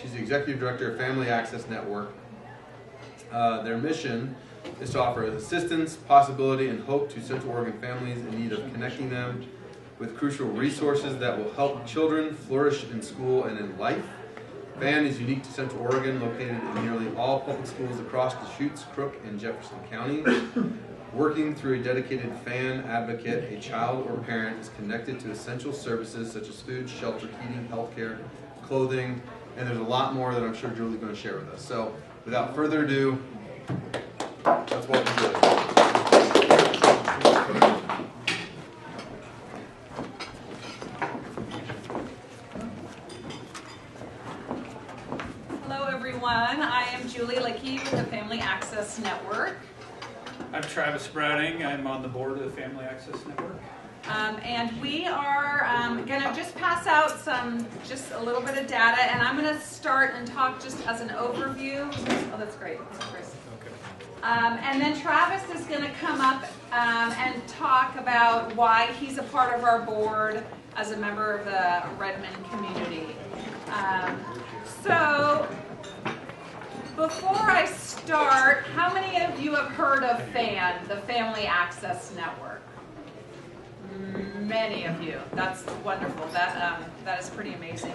She's the Executive Director of Family Access Network. Their mission is to offer assistance, possibility, and hope to Central Oregon families in need of connecting them with crucial resources that will help children flourish in school and in life. FAN is unique to Central Oregon, located in nearly all public schools across Deschutes, Crook, and Jefferson counties. Working through a dedicated FAN advocate, a child or parent is connected to essential services such as food, shelter, heating, healthcare, clothing, and there's a lot more that I'm sure Julie's going to share with us. So, without further ado, let's welcome Julie. I am Julie Lyche with the Family Access Network. I'm Travis Browning. I'm on the board of the Family Access Network. And we are going to just pass out just a little bit of data, and I'm going to start and talk just as an overview. Oh, that's great. That's great. Okay. And then Travis is going to come up and talk about why he's a part of our board as a member of the Redmond community. So, before I start, how many of you have heard of FAN, the Family Access Network? Many of you. That's wonderful. That is pretty amazing.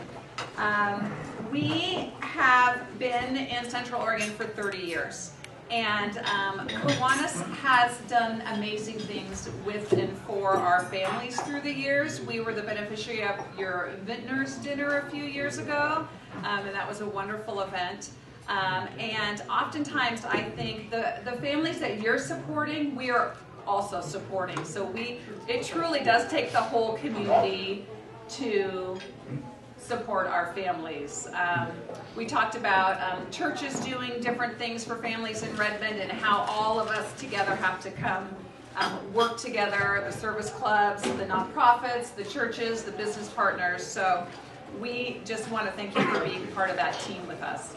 We have been in Central Oregon for 30 years. And Kiwanis has done amazing things with and for our families through the years. We were the beneficiary of your Vintners dinner a few years ago, and that was a wonderful event. And oftentimes I think the families that you're supporting, we are also supporting. So it truly does take the whole community to support our families. We talked about churches doing different things for families in Redmond and how all of us together have to come work together, the service clubs, the nonprofits, the churches, the business partners. So we just want to thank you for being part of that team with us.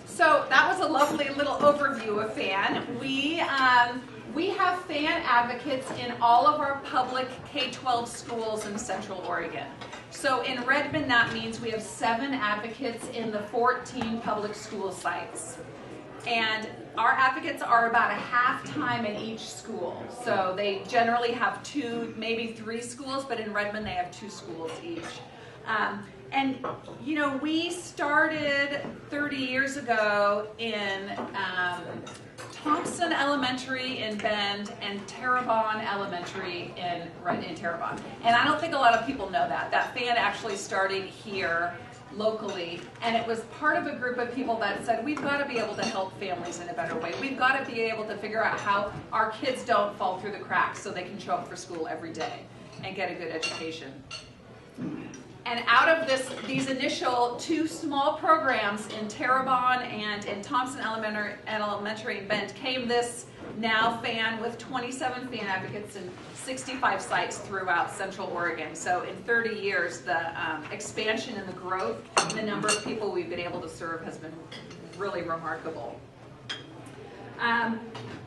So that was a lovely little overview of FAN. We have FAN advocates in all of our public K-12 schools in Central Oregon. So in Redmond, that means we have 7 advocates in the 14 public school sites. And our advocates are about a half time in each school. So they generally have 2, maybe 3 schools, but in Redmond they have 2 schools each. And, you know, we started 30 years ago in Thompson Elementary in Bend and Terrebonne Elementary in Terrebonne. And I don't think a lot of people know that. That FAN actually started here locally, and it was part of a group of people that said, we've got to be able to help families in a better way. We've got to be able to figure out how our kids don't fall through the cracks so they can show up for school every day and get a good education. And out of these initial 2 small programs in Terrebonne and in Thompson Elementary in Bend came this now FAN with 27 FAN advocates and 65 sites throughout Central Oregon. So in 30 years, the expansion and the growth in the number of people we've been able to serve has been really remarkable.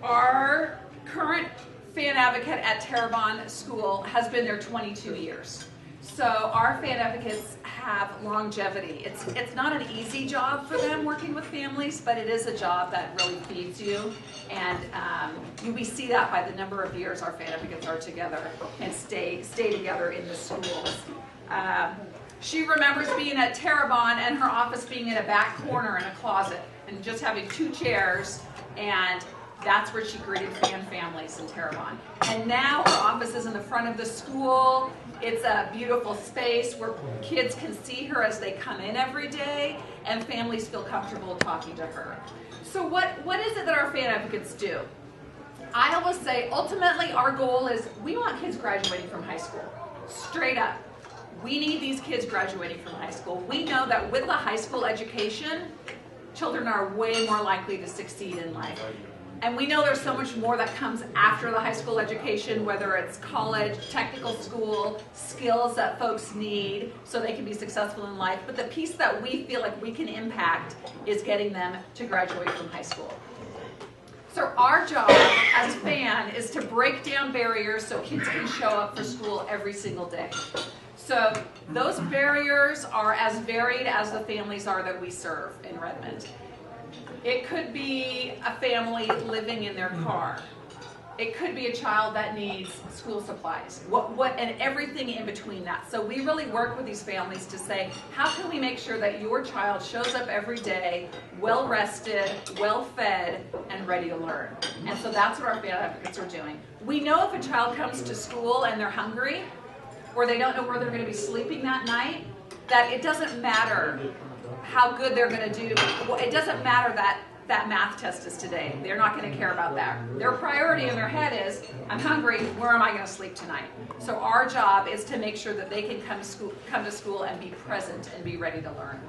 Our current FAN advocate at Terrebonne School has been there 22 years. So our FAN advocates have longevity. It's not an easy job for them working with families, but it is a job that really feeds you. And we see that by the number of years our FAN advocates are together and stay together in the schools. She remembers being at Terrebonne and her office being in a back corner in a closet and just having 2 chairs, and that's where she greeted FAN families in Terrebonne. And now her office is in the front of the school. It's a beautiful space where kids can see her as they come in every day, and families feel comfortable talking to her. So what is it that our FAN advocates do? I always say, ultimately, our goal is we want kids graduating from high school. Straight up. We need these kids graduating from high school. We know that with a high school education, children are way more likely to succeed in life. And we know there's so much more that comes after the high school education, whether it's college, technical school, skills that folks need so they can be successful in life. But the piece that we feel like we can impact is getting them to graduate from high school. So our job as FAN is to break down barriers so kids can show up for school every single day. So those barriers are as varied as the families are that we serve in Redmond. It could be a family living in their car. It could be a child that needs school supplies, and everything in between that. So we really work with these families to say, how can we make sure that your child shows up every day, well rested, well fed, and ready to learn? And so that's what our fan advocates are doing. We know if a child comes to school and they're hungry, or they don't know where they're going to be sleeping that night, that it doesn't matter how good they're going to do. Well, it doesn't matter that math test is today. They're not going to care about that. Their priority in their head is, I'm hungry, where am I going to sleep tonight? So our job is to make sure that they can come to school and be present and be ready to learn.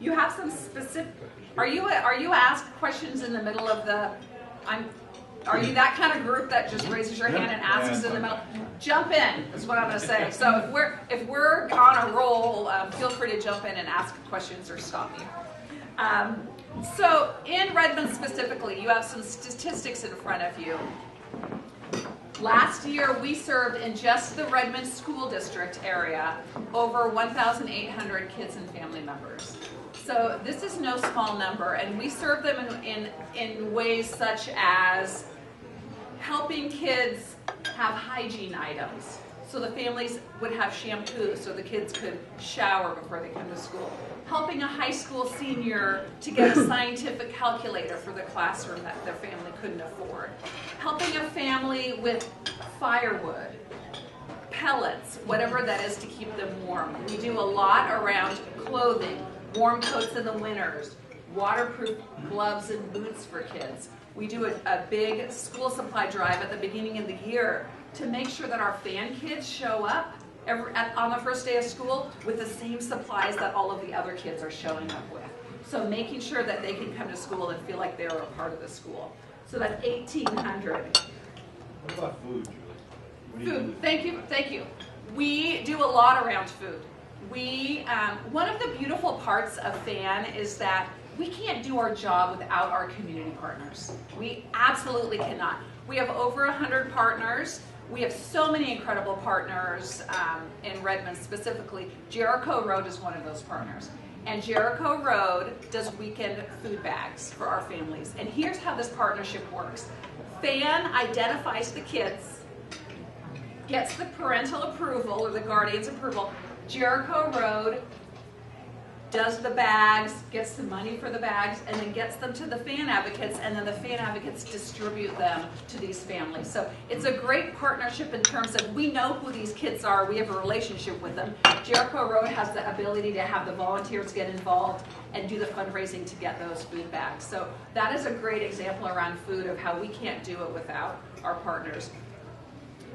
You have some specific, are you asked questions in the middle of the, are you that kind of group that just raises your hand and asks in the middle? Jump in, is what I'm going to say. So if we're on a roll, feel free to jump in and ask questions or stop me. So in Redmond specifically, you have some statistics in front of you. Last year, we served in just the Redmond School District area over 1,800 kids and family members. So this is no small number, and we serve them in ways such as helping kids have hygiene items. So the families would have shampoo so the kids could shower before they come to school. Helping a high school senior to get a scientific calculator for the classroom that their family couldn't afford. Helping a family with firewood, pellets, whatever that is to keep them warm. We do a lot around clothing, warm coats in the winters, waterproof gloves and boots for kids. We do a big school supply drive at the beginning of the year to make sure that our fan kids show up on the first day of school with the same supplies that all of the other kids are showing up with. So making sure that they can come to school and feel like they're a part of the school. So that's 1,800. What about food, Julie? What do you do Food, with thank you. We do a lot around food. One of the beautiful parts of FAN is that we can't do our job without our community partners. We absolutely cannot. We have over 100 partners. We have so many incredible partners in Redmond specifically. Jericho Road is one of those partners. And Jericho Road does weekend food bags for our families. And here's how this partnership works. FAN identifies the kids, gets the parental approval or the guardian's approval. Jericho Road does the bags, gets the money for the bags, and then gets them to the fan advocates, and then the fan advocates distribute them to these families. So it's a great partnership in terms of we know who these kids are, we have a relationship with them. Jericho Road has the ability to have the volunteers get involved and do the fundraising to get those food bags. So that is a great example around food of how we can't do it without our partners.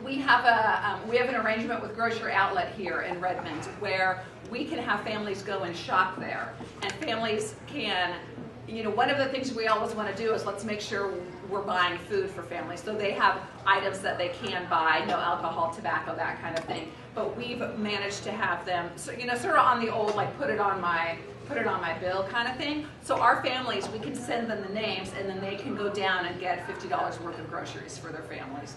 We have an arrangement with Grocery Outlet here in Redmond where we can have families go and shop there, and families can, one of the things we always want to do is let's make sure we're buying food for families. So they have items that they can buy, no alcohol, tobacco, that kind of thing. But we've managed to have them, so, sort of on the old, like put it on my bill kind of thing. So our families, we can send them the names, and then they can go down and get $50 worth of groceries for their families.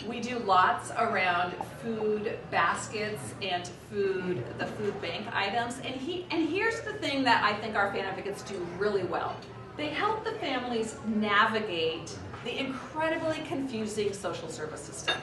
We do lots around food baskets and the food bank items. And here's the thing that I think our fan advocates do really well. They help the families navigate the incredibly confusing social service system.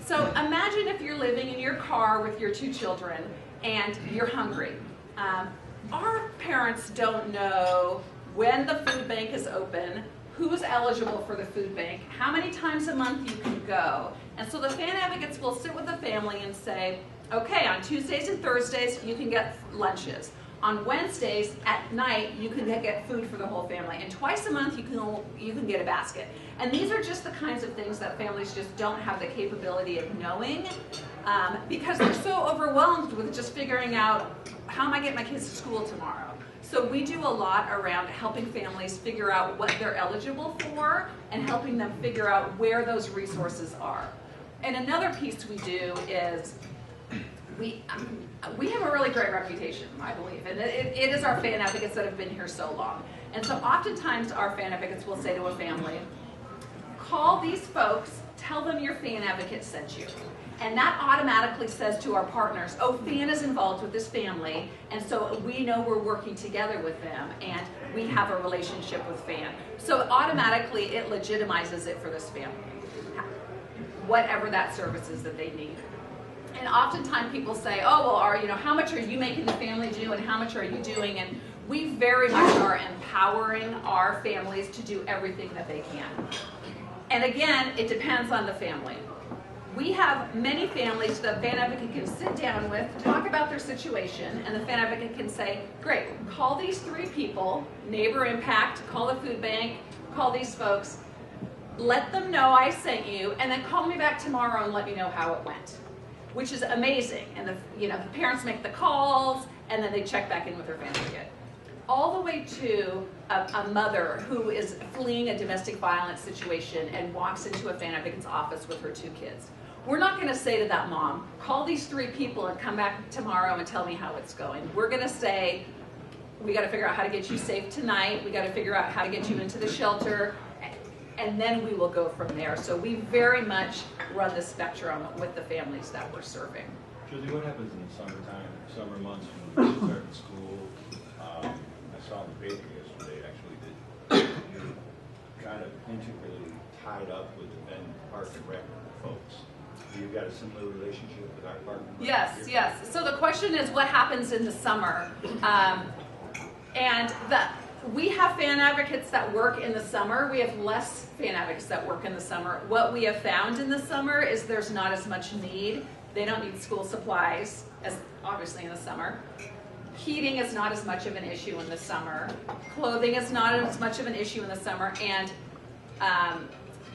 So imagine if you're living in your car with your 2 children and you're hungry. Our parents don't know when the food bank is open, who's eligible for the food bank, how many times a month you can go. And so the fan advocates will sit with the family and say, okay, on Tuesdays and Thursdays, you can get lunches. On Wednesdays at night, you can get food for the whole family. And twice a month, you can get a basket. And these are just the kinds of things that families just don't have the capability of knowing because they're so overwhelmed with just figuring out, how am I getting my kids to school tomorrow? So we do a lot around helping families figure out what they're eligible for and helping them figure out where those resources are. And another piece we do is we have a really great reputation, I believe, and it is our fan advocates that have been here so long. And so oftentimes our fan advocates will say to a family, call these folks, tell them your fan advocate sent you. And that automatically says to our partners, oh, FAN is involved with this family, and so we know we're working together with them, and we have a relationship with FAN. So automatically it legitimizes it for this family, whatever that service is that they need. And oftentimes people say, oh, well, how much are you making the family do, and how much are you doing? And we very much are empowering our families to do everything that they can. And again, it depends on the family. We have many families that FAN Advocate can sit down with, talk about their situation, and the FAN Advocate can say, great, call these 3 people, Neighbor Impact, call the food bank, call these folks, let them know I sent you, and then call me back tomorrow and let me know how it went, which is amazing. And the parents make the calls, and then they check back in with their FAN Advocate. All the way to a mother who is fleeing a domestic violence situation and walks into a FAN Advocate's office with her 2 kids. We're not going to say to that mom, call these 3 people and come back tomorrow and tell me how it's going. We're going to say, we got to figure out how to get you safe tonight. We got to figure out how to get you into the shelter, and then we will go from there. So we very much run the spectrum with the families that we're serving. Julie, what happens in the summertime, summer months when you start in school? I saw in the paper yesterday, actually, that you're kind of integrally tied up with the Bend Park and Rec folks. You've got a similar relationship with our partner? Yes, yes. So the question is, what happens in the summer? We have FAN Advocates that work in the summer. We have less FAN Advocates that work in the summer. What we have found in the summer is there's not as much need. They don't need school supplies, as obviously in the summer. Heating is not as much of an issue in the summer. Clothing is not as much of an issue in the summer. And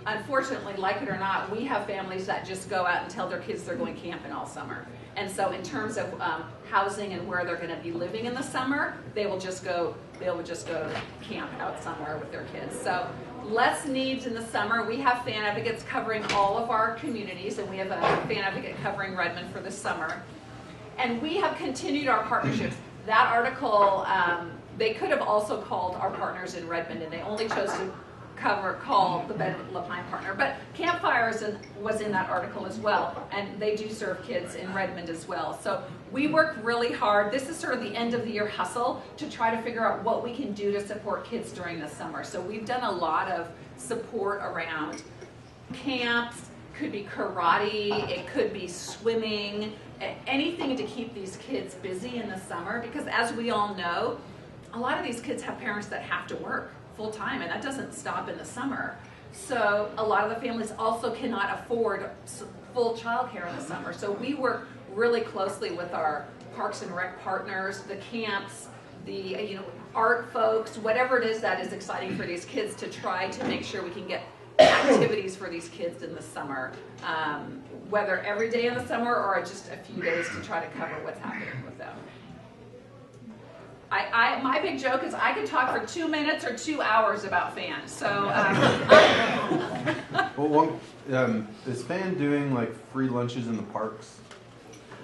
unfortunately, like it or not, we have families that just go out and tell their kids they're going camping all summer. And so in terms of housing and where they're going to be living in the summer, they will just go camp out somewhere with their kids. So less needs in the summer. We have FAN Advocates covering all of our communities, and we have a FAN Advocate covering Redmond for the summer. And we have continued our partnerships. That article, they could have also called our partners in Redmond, and they only chose to call the Bend La Pine partner. But Campfire was in that article as well, and they do serve kids in Redmond as well. So we work really hard. This is sort of the end of the year hustle to try to figure out what we can do to support kids during the summer. So we've done a lot of support around camps, could be karate, it could be swimming, anything to keep these kids busy in the summer, because as we all know, a lot of these kids have parents that have to work full time, and that doesn't stop in the summer. So a lot of the families also cannot afford full childcare in the summer. So we work really closely with our Parks and Rec partners, the camps, the art folks, whatever it is that is exciting for these kids, to try to make sure we can get activities for these kids in the summer, whether every day in the summer or just a few days to try to cover what's happening with them. My big joke is I could talk for 2 minutes or 2 hours about FAN. So, well, is FAN doing like free lunches in the parks,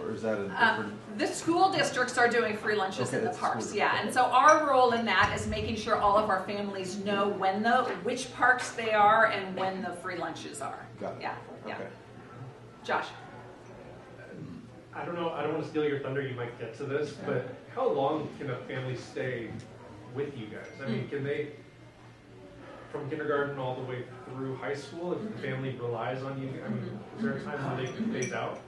or is that a different? The school districts are doing free lunches in the parks, school yeah. And so our role in that is making sure all of our families know which parks they are and when the free lunches are. Got it. Yeah, yeah. Okay. Josh. I don't know, I don't want to steal your thunder, you might get to this, but how long can a family stay with you guys? I mean, can they, from kindergarten all the way through high school, if the family relies on you, I mean, is there a time when they can phase out?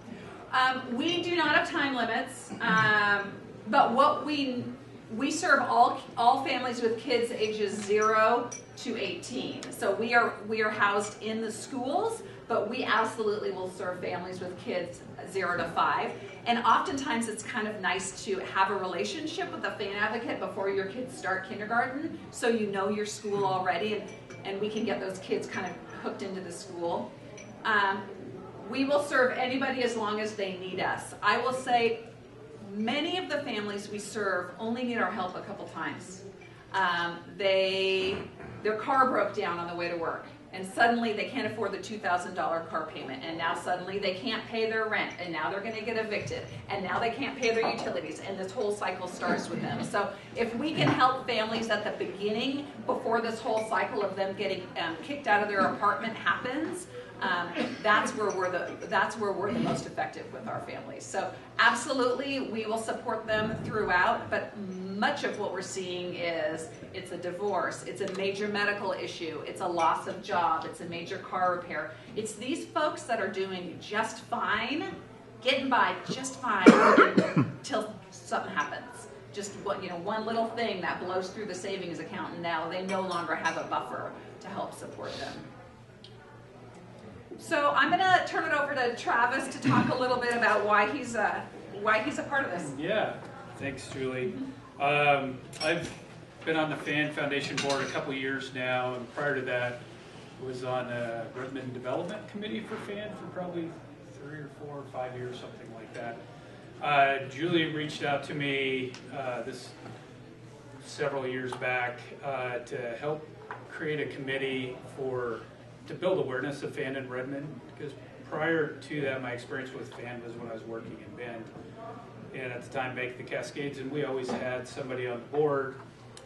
We do not have time limits, but what we serve all families with kids ages 0 to 18. So we are housed in the schools, but we absolutely will serve families with kids 0 to 5. And oftentimes it's kind of nice to have a relationship with a FAN Advocate before your kids start kindergarten, so you know your school already, and we can get those kids kind of hooked into the school. We will serve anybody as long as they need us. I will say many of the families we serve only need our help a couple times. Their car broke down on the way to work, and suddenly they can't afford the $2,000 car payment, and now suddenly they can't pay their rent, and now they're going to get evicted, and now they can't pay their utilities, and this whole cycle starts with them. So if we can help families at the beginning, before this whole cycle of them getting kicked out of their apartment happens, That's where we're the most effective with our families. So absolutely, we will support them throughout, but much of what we're seeing is it's a divorce, it's a major medical issue, it's a loss of job, it's a major car repair. It's these folks that are doing just fine, getting by just fine until something happens. Just one little thing that blows through the savings account, and now they no longer have a buffer to help support them. So I'm going to turn it over to Travis to talk a little bit about why he's a part of this. Yeah, thanks, Julie. I've been on the FAN Foundation board a couple years now, and prior to that, was on a Redmond Development Committee for FAN for probably 3 or 4 or 5 years, something like that. Julie reached out to me this several years back to help create a committee to build awareness of FAN in Redmond, because prior to that, my experience with FAN was when I was working in Bend, and at the time Make the Cascades, and we always had somebody on the board,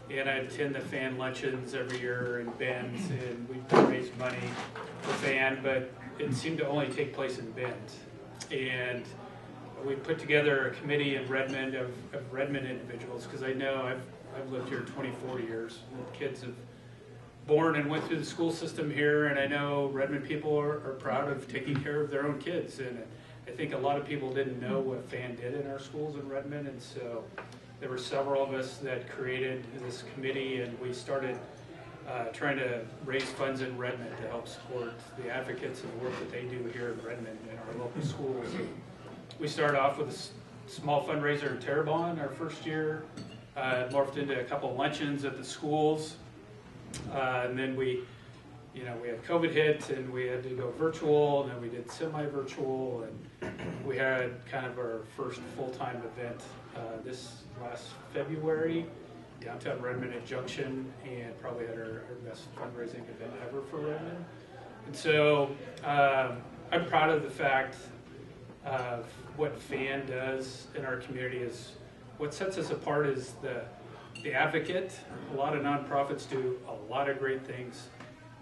and I'd attend the FAN luncheons every year in Bend, and we'd raise money for FAN, but it seemed to only take place in Bend. And we put together a committee in Redmond of Redmond individuals, because I know I've lived here 24 years, and kids have born and went through the school system here, and I know Redmond people are proud of taking care of their own kids, and I think a lot of people didn't know what FAN did in our schools in Redmond, and so there were several of us that created this committee, and we started trying to raise funds in Redmond to help support the advocates and the work that they do here in Redmond in our local schools. We started off with a small fundraiser in Terrebonne our first year, morphed into a couple luncheons at the schools. And then we had COVID hit, and we had to go virtual, and then we did semi-virtual, and we had kind of our first full-time event this last February, downtown Redmond at Junction, and probably had our best fundraising event ever for Redmond. And so I'm proud of the fact of what FAN does in our community. Is what sets us apart is the advocate. A lot of nonprofits do a lot of great things.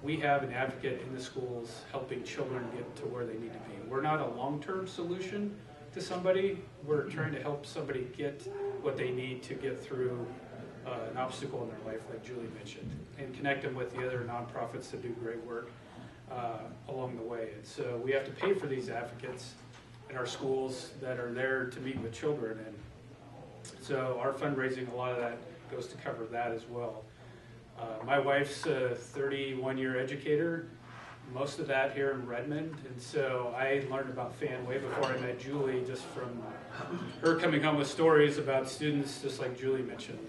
We have an advocate in the schools helping children get to where they need to be. We're not a long-term solution to somebody. We're trying to help somebody get what they need to get through an obstacle in their life, like Julie mentioned, and connect them with the other nonprofits that do great work along the way. And so we have to pay for these advocates in our schools that are there to meet with children. And so our fundraising, a lot of that goes to cover that as well. My wife's a 31-year educator, most of that here in Redmond, and so I learned about FAN way before I met Julie, just from her coming home with stories about students, just like Julie mentioned.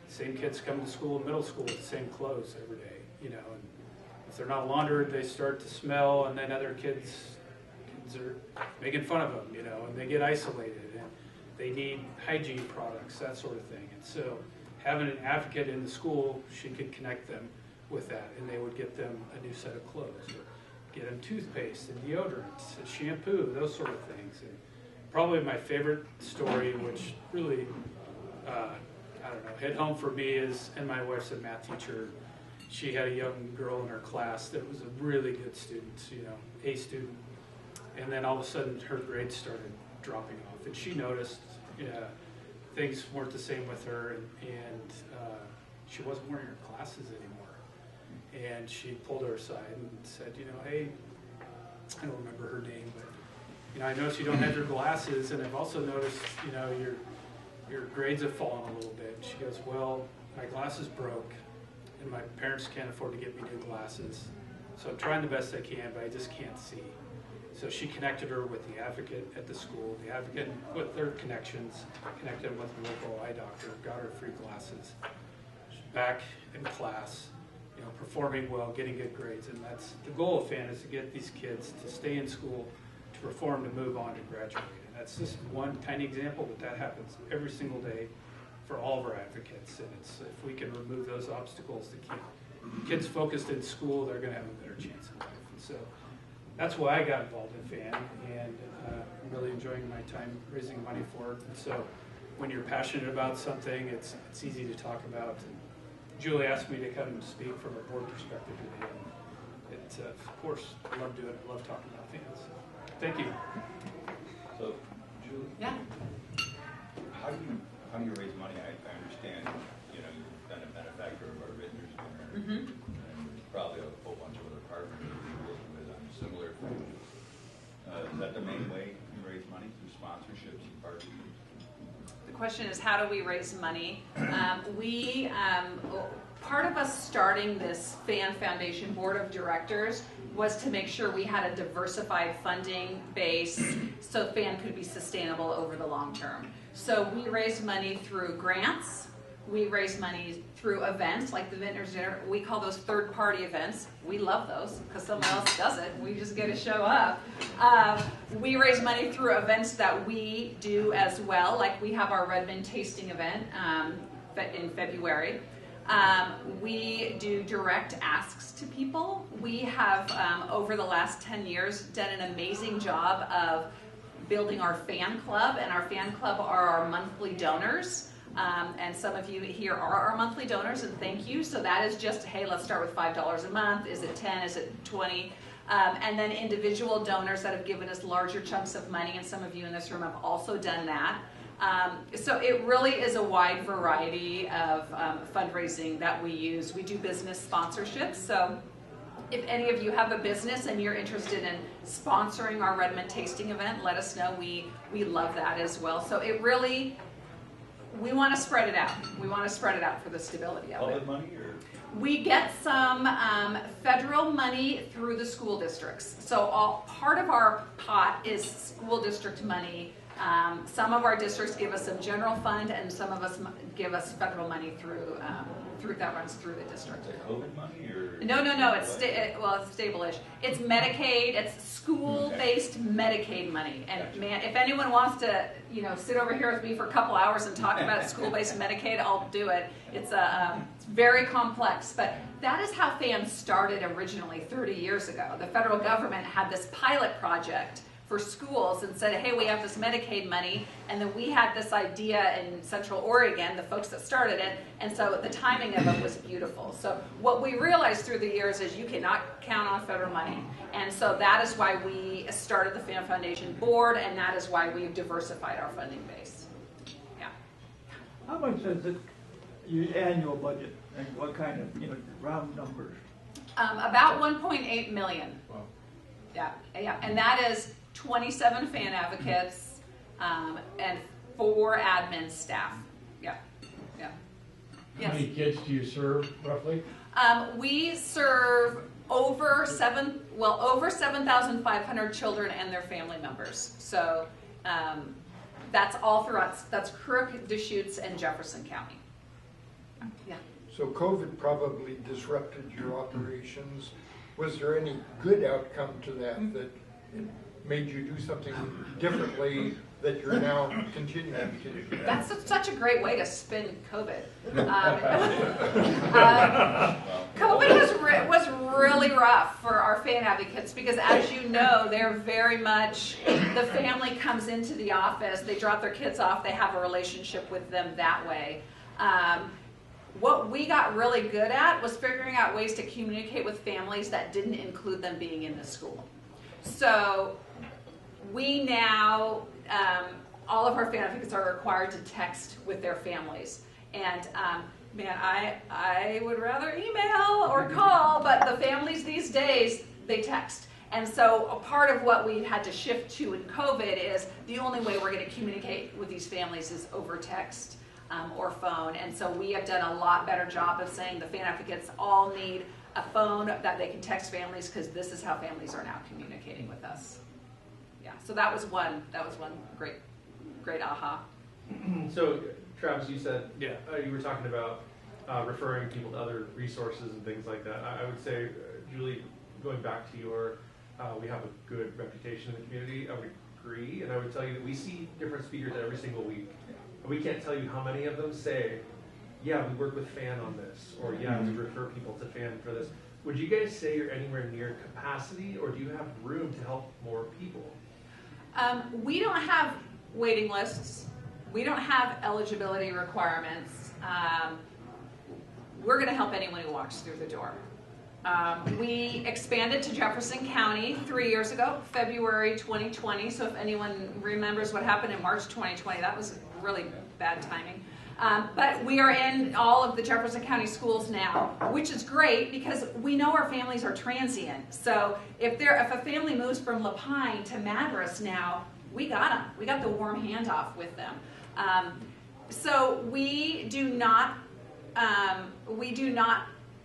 Same kids come to school, middle school, with the same clothes every day, and if they're not laundered, they start to smell, and then other kids are making fun of them, and they get isolated, and they need hygiene products, that sort of thing. And so having an advocate in the school, she could connect them with that, and they would get them a new set of clothes, or get them toothpaste and deodorants and shampoo, those sort of things. And probably my favorite story, which really, hit home for me, is, and my wife's a math teacher. She had a young girl in her class that was a really good student, A student, and then all of a sudden her grades started dropping off, and she noticed things weren't the same with her, and she wasn't wearing her glasses anymore. And she pulled her aside and said, hey, I don't remember her name, but I noticed you don't have your glasses, and I've also noticed your grades have fallen a little bit. She goes, well, my glasses broke, and my parents can't afford to get me new glasses, so I'm trying the best I can, but I just can't see. So she connected her with the advocate at the school. The advocate, with their connections, connected them with a local eye doctor, got her free glasses. She's back in class, performing well, getting good grades. And that's the goal of FAN, is to get these kids to stay in school, to perform, to move on, to graduate. And that's just one tiny example, but that happens every single day for all of our advocates. And it's, if we can remove those obstacles to keep kids focused in school, they're going to have a better chance in life. And so that's why I got involved in FAN, and I'm really enjoying my time raising money for it. And so when you're passionate about something, it's easy to talk about. And Julie asked me to come speak from a board perspective today. it's, of course, I love doing it. I love talking about fans. Thank you. So, Julie, Yeah. how do you raise money? I understand, you know, you've been a benefactor of our Vintners Dinner, and there's probably a whole bunch of other partners that you're working with on similar things. Is that the main way you raise money, through sponsorships and partnerships? The question is, how do we raise money? Part of us starting this Fan Foundation Board of Directors was to make sure we had a diversified funding base so Fan could be sustainable over the long term. So we raise money through grants. We raise money through events like the Vintners Dinner. We call those third-party events. We love those because someone else does it. We just get to show up. We raise money through events that we do as well. Like we have our Redmond tasting event in February. We do direct asks to people. We have, over the last 10 years, done an amazing job of building our fan club, and our fan club are our monthly donors. And some of you here are our monthly donors, and thank you. So that is just, hey, let's start with $5 a month. Is it 10? Is it 20? And then individual donors that have given us larger chunks of money, and some of you in this room have also done that. So it really is a wide variety of fundraising that we use. We do business sponsorships, so if any of you have a business and you're interested in sponsoring our Redmond tasting event, let us know. We love that as well. So it really, we want to spread it out. We want to spread it out for the stability of it. Public money or? We get some federal money through the school districts. So part of our pot is school district money. Some of our districts give us some general fund, and some of us give us federal money through that runs through the district. Is it COVID money or? No. It's it's stable-ish. It's Medicaid. It's school-based Medicaid money. And man, if anyone wants to, sit over here with me for a couple hours and talk about school-based Medicaid, I'll do it. It's very complex, but that is how FAN started originally 30 years ago. The federal government had this pilot project for schools and said, hey, we have this Medicaid money, and then we had this idea in Central Oregon, the folks that started it, and so the timing of it was beautiful. So what we realized through the years is you cannot count on federal money, and so that is why we started the Fan Foundation Board, and that is why we've diversified our funding base. Yeah. How much is it, your annual budget, and what kind of, round numbers? About 1.8 million. Wow. Yeah, and that is 27 fan advocates and 4 admin staff. Yeah. How Yes. many kids do you serve roughly? We serve over 7,500 children and their family members. So that's all throughout. That's Crook, Deschutes, and Jefferson County. Yeah. So COVID probably disrupted your operations. Was there any good outcome to that, that it made you do something differently that you're now continuing to do? That's such a great way to spin COVID. COVID was really rough for our fan advocates because, as you know, they're very much, the family comes into the office, they drop their kids off, they have a relationship with them that way. What we got really good at was figuring out ways to communicate with families that didn't include them being in the school. So we now, all of our fan advocates are required to text with their families. And man, I would rather email or call, but the families these days, they text. And so a part of what we had to shift to in COVID is the only way we're going to communicate with these families is over text. Or phone, and so we have done a lot better job of saying the fan advocates all need a phone that they can text families because this is how families are now communicating with us. Yeah, so that was one great aha. So, Travis, you said Yeah. You were talking about referring people to other resources and things like that. I would say, Julie, going back to your, we have a good reputation in the community. I would agree, and I would tell you that we see different speakers every single week. We can't tell you how many of them say, yeah, we work with FAN on this, or yeah, we refer people to FAN for this. Would you guys say you're anywhere near capacity, or do you have room to help more people? We don't have waiting lists. We don't have eligibility requirements. We're going to help anyone who walks through the door. We expanded to Jefferson County 3 years ago, February 2020. So if anyone remembers what happened in March 2020, that was really bad timing. But we are in all of the Jefferson County schools now, which is great because we know our families are transient. So if a family moves from La Pine to Madras now, we got them. We got the warm handoff with them. So we do not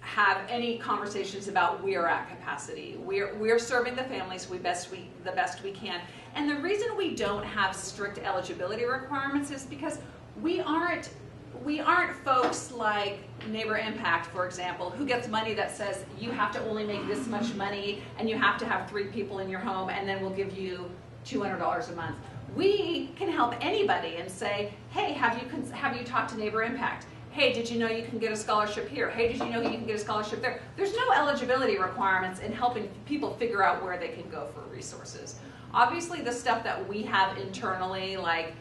have any conversations about we're at capacity. We're serving the families the best we can. And the reason we don't have strict eligibility requirements is because we aren't folks like Neighbor Impact, for example, who gets money that says you have to only make this much money and you have to have 3 people in your home and then we'll give you $200 a month. We can help anybody and say, hey, have you talked to Neighbor Impact? Hey, did you know you can get a scholarship here? Hey, did you know you can get a scholarship there? There's no eligibility requirements in helping people figure out where they can go for resources. Obviously, the stuff that we have internally, like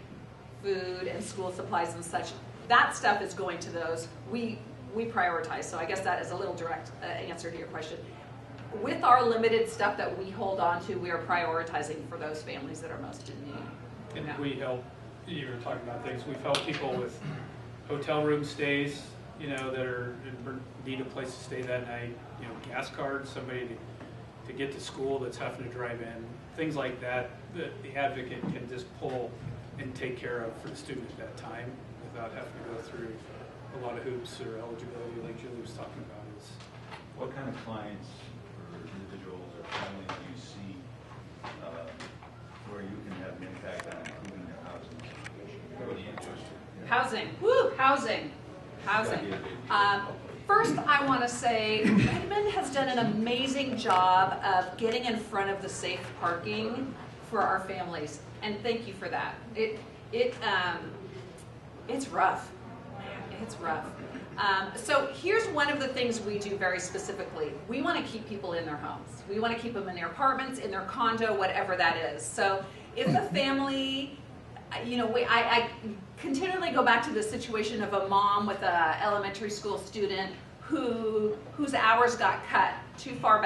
food and school supplies and such, that stuff is going to those. We prioritize, so I guess that is a little direct answer to your question. With our limited stuff that we hold on to, we are prioritizing for those families that are most in need. And we help, you were talking about things, we've helped people with hotel room stays, that are need a place to stay that night, gas cards, somebody to get to school that's having to drive in, things like that, the advocate can just pull and take care of for the student at that time without having to go through a lot of hoops or eligibility like Julie was talking about. What kind of clients or individuals or families do you see where you can have an impact on improving their housing situation? What are you interested in? Housing. Woo! Housing. First, I want to say Redmond has done an amazing job of getting in front of the safe parking for our families, and thank you for that. It's rough. It's rough. So here's one of the things we do very specifically. We want to keep people in their homes. We want to keep them in their apartments, in their condo, whatever that is. So if a family, I continually go back to the situation of a mom with an elementary school student whose hours got cut too far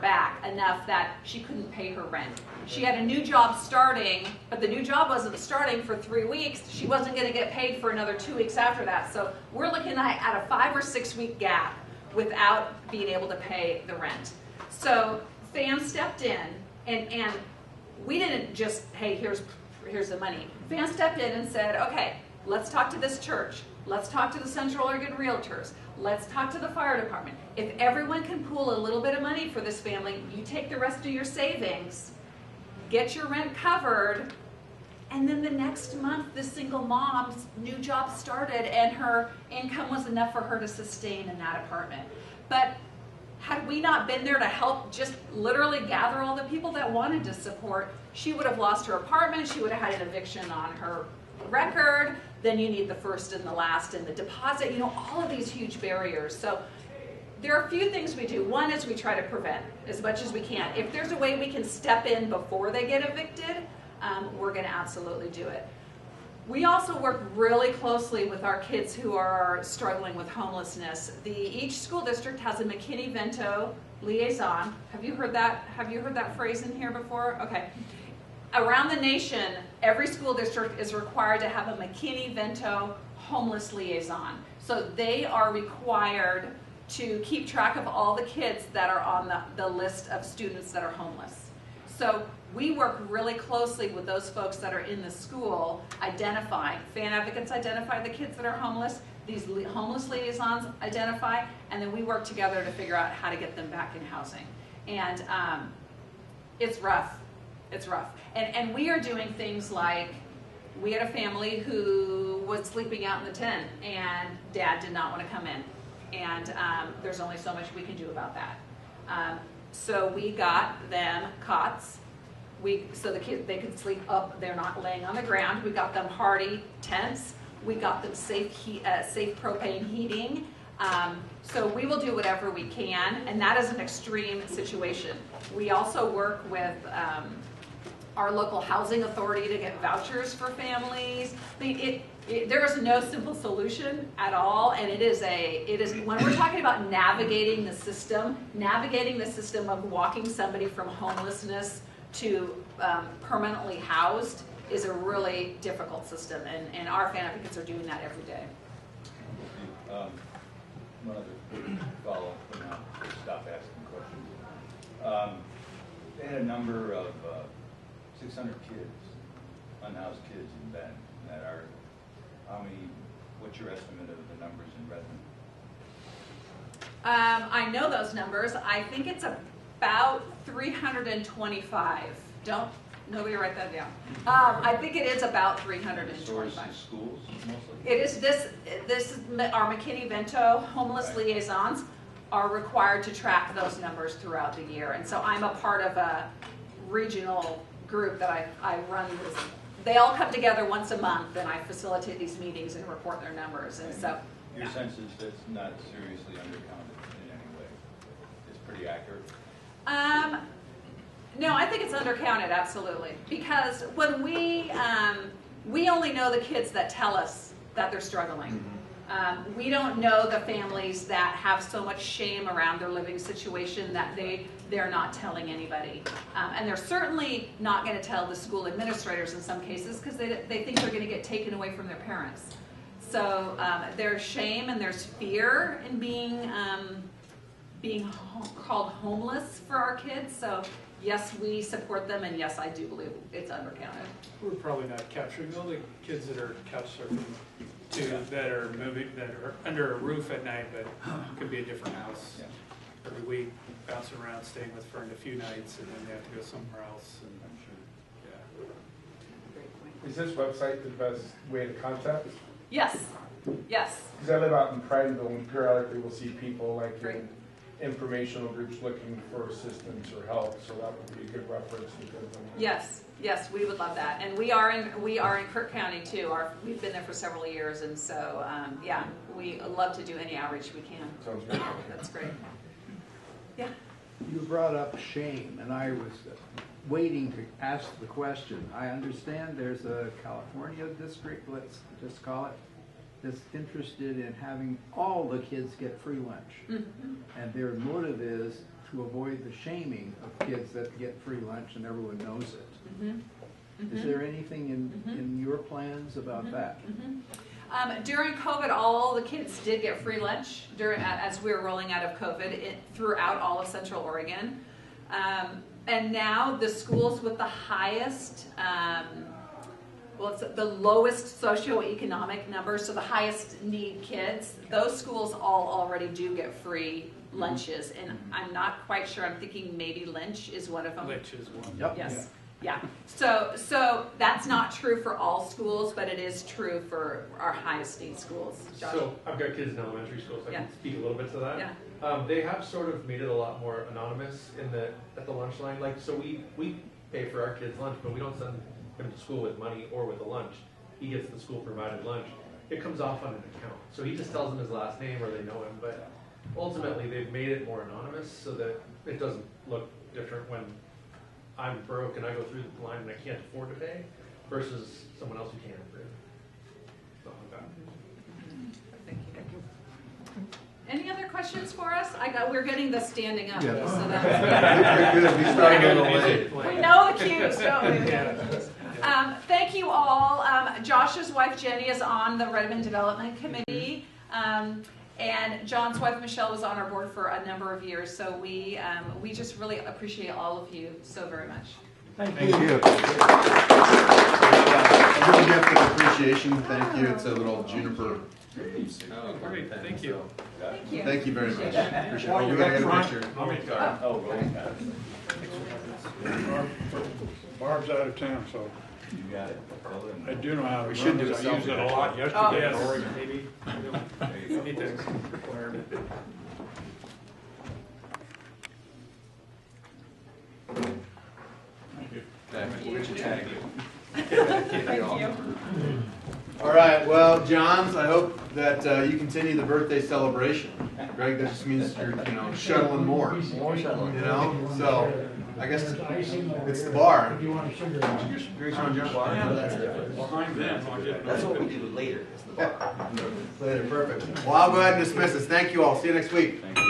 back enough that she couldn't pay her rent. She had a new job starting, but the new job wasn't starting for 3 weeks. She wasn't going to get paid for another 2 weeks after that. So we're looking at a 5 or 6 week gap without being able to pay the rent. So FAM stepped in, and we didn't just, hey, here's the money. FAM stepped in and said, okay, let's talk to this church. Let's talk to the Central Oregon Realtors. Let's talk to the fire department. If everyone can pool a little bit of money for this family, you take the rest of your savings, get your rent covered, and then the next month, this single mom's new job started and her income was enough for her to sustain in that apartment. But had we not been there to help just literally gather all the people that wanted to support, she would have lost her apartment, she would have had an eviction on her record, then you need the first and the last and the deposit, all of these huge barriers. So there are a few things we do. One is we try to prevent as much as we can. If there's a way we can step in before they get evicted, we're going to absolutely do it. We also work really closely with our kids who are struggling with homelessness. Each school district has a McKinney-Vento liaison. Have you heard that phrase in here before? Okay. Around the nation, every school district is required to have a McKinney-Vento homeless liaison. So they are required to keep track of all the kids that are on the list of students that are homeless. So we work really closely with those folks that are in the school, identifying. Fan advocates identify the kids that are homeless, these homeless liaisons identify, and then we work together to figure out how to get them back in housing. And it's rough. It's rough. And we are doing things like, we had a family who was sleeping out in the tent and dad did not want to come in. And there's only so much we can do about that. So we got them cots. So the kids, they could sleep up, they're not laying on the ground. We got them hardy tents. We got them safe propane heating. So we will do whatever we can, and that is an extreme situation. We also work with our local housing authority to get vouchers for families. I mean, there is no simple solution at all, and it is when we're talking about navigating the system of walking somebody from homelessness to permanently housed is a really difficult system, and our fan advocates are doing that every day. One other follow-up, and I'll stop asking questions. They had a number of 600 kids, unhoused kids in Bend that are, what's your estimate of the numbers in Redmond? I know those numbers. I think it's about 325. Nobody write that down. I think it is about 325. Sources, schools, mostly? It is our McKinney-Vento homeless liaisons are required to track those numbers throughout the year. And so I'm a part of a regional group that I run this. They all come together once a month, and I facilitate these meetings and report their numbers. And so your sense is that's not seriously undercounted in any way? It's pretty accurate? No, I think it's undercounted, absolutely. Because when we only know the kids that tell us that they're struggling. We don't know the families that have so much shame around their living situation that they're not telling anybody. And they're certainly not going to tell the school administrators in some cases because they think they're going to get taken away from their parents. So there's shame and there's fear in being called homeless for our kids. So yes, we support them, and yes, I do believe it's undercounted. We're probably not capturing all the kids that are couch surfing too, that are under a roof at night, but could be a different house. Yeah. Every week, bouncing around, staying with a friend a few nights, and then they have to go somewhere else. And I'm sure. yeah. Is this website the best way to contact? Yes, yes. Because I live out in Prineville, and periodically we'll see people like Great. in informational groups looking for assistance or help, so that would be a good reference to give them. Yes, yes, we would love that, and we are in Kirk County too. We've been there for several years, and so yeah, we love to do any outreach we can. Sounds good. That's great. Yeah. You brought up shame, and I was waiting to ask the question. I understand there's a California district, let's just call it, that's interested in having all the kids get free lunch. Mm-hmm. And their motive is to avoid the shaming of kids that get free lunch and everyone knows it. Mm-hmm. Mm-hmm. Is there anything in your plans about that? Mm-hmm. During COVID, all the kids did get free lunch as we were rolling out of COVID throughout all of Central Oregon. And now the schools with the highest, it's the lowest socioeconomic numbers, so the highest need kids, those schools all already do get free lunches. And I'm not quite sure, I'm thinking maybe Lynch is one of them. Lynch is one. Yep. Yes. Yeah. So that's not true for all schools, but it is true for our highest need schools. Josh? So I've got kids in elementary school, so I Yeah. can speak a little bit to that. Yeah. They have sort of made it a lot more anonymous at the lunch line. Like, so we pay for our kids' lunch, but we don't send him to school with money or with a lunch. He gets the school provided lunch. It comes off on an account. So he just tells them his last name or they know him, but ultimately they've made it more anonymous so that it doesn't look different when I'm broke and I go through the line and I can't afford to pay versus someone else who can. Something like that. Thank you. Any other questions for us? We're getting the standing up. Yeah. So that's Good, we started a little late. we know the cues, don't we? Thank you all. Josh's wife Jenny is on the Redmond Development Committee, and John's wife Michelle was on our board for a number of years. So we just really appreciate all of you so very much. Thank Thank you. you. A little gift of appreciation. Thank you. It's a little juniper. Oh, great. Thank you. Thank you. Thank you very much. Appreciate it. Oh, we gotta get a picture. Oh, rolling card. Barb's out of town, so You got it. Fill it in. I do know how to We run should do it. a I used it a lot Oh. yesterday in Yes, Oregon. maybe. There you go. Need to learn. Thank you. Thank you. All right, well, Johns, I hope that you continue the birthday celebration. Greg, that just means you're, shuttling more. More shuttling. So I guess it's the bar. If you want sugar. Drinks on jump bar. Yeah, that's different. Behind them, I'll get. That's what we do later, is the bar. Later, perfect. Well, I'll go ahead and dismiss this. Thank you all. See you next week. Thank you.